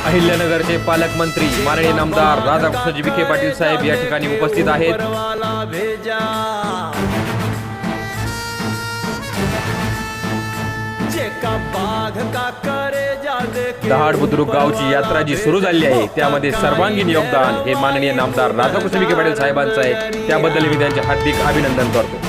अहिल्यानगरचे पालकमंत्री माननीय नामदार राधाकृष्णजी विखे पाटील साहेब या ठिकाणी उपस्थित आहेत। दहाड बुद्रुक गावची यात्रा जी सुरू झाली आहे त्यामध्ये सर्वांगीण योगदान हे माननीय नामदार राधाकृष्ण विखे पाटील साहेबांचं आहे। त्याबद्दल मी त्यांचे हार्दिक अभिनंदन करतो।